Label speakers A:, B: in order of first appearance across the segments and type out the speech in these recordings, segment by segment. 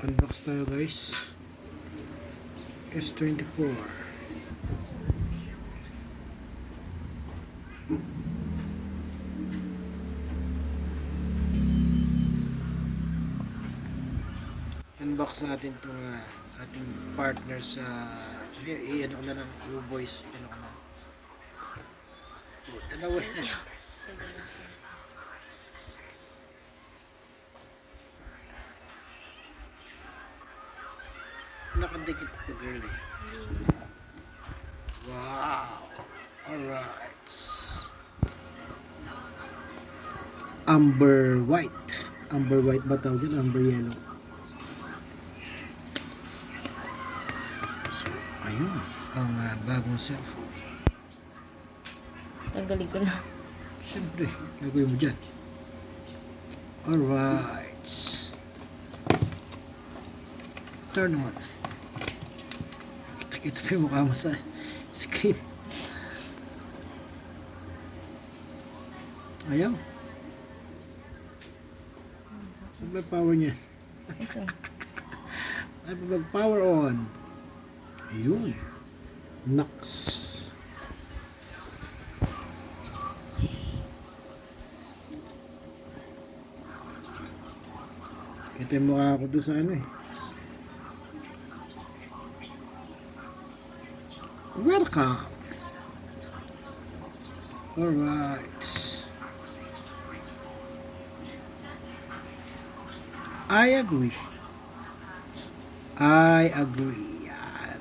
A: Unbox tayo guys. S24. Unbox natin itong ating partner sa ano ko na lang, U-Boys. Ano ko na. Dalawa yan. Nakadikit pa girl eh. Wow! Alright. Amber white. Amber white ba tawag yun? Amber yellow. So, ayun. Ang bagong cellphone.
B: Tanggalin ko na.
A: Siyempre, gagawin mo dyan. Alright. Turn on. Kita pa yung mukha mo sa screen. Ayaw. Saan ba power niya?
B: Ito.
A: Ay, mag-power on. Ayun. Nox. Ito yung mukha ko doon sa ano eh. Welcome. Alright. I agree. I agree. Yan.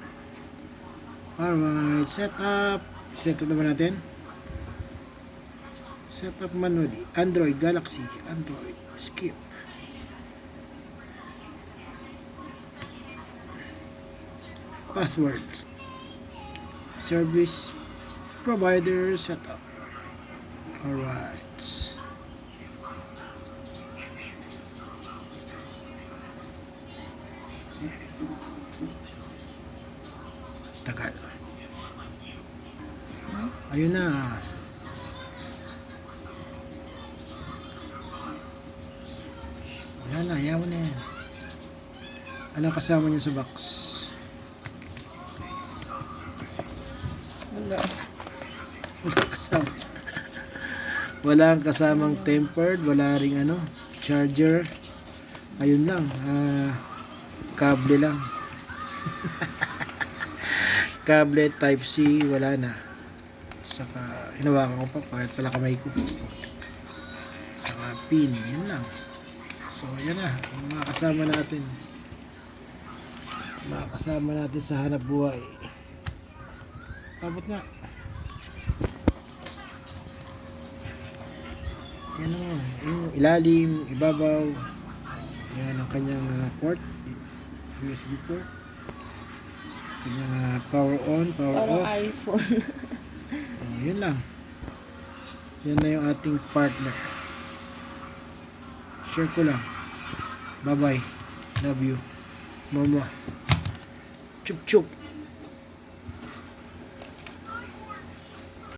A: Alright. Setup. Setup naman natin. Setup manually. Android. Galaxy. Android. Skip. Password. Service provider setup. Alright. Tagal. Ayun na. Wala na, ayaw mo na yan. Anong kasama niya sa box?
B: Wala.
A: Walang kasama. Walang kasamang tempered, wala ring ano, charger. Ayun lang, kable lang. Kable type C, wala na. Saka hinawakan ko pa kahit pala kamay ko. Saka pin, yun lang. So yan na, yung mga kasama natin. Mga kasama natin sa hanap buhay. Abot nga. Yan o, yung ilalim, ibabaw. Yan ang kanyang port, USB port. Kanyang power on, power
B: Parang
A: off.
B: iPhone.
A: Yun lang. Yan na yung ating partner. Share ko lang. Bye bye. Love you. Mama. Chup chup.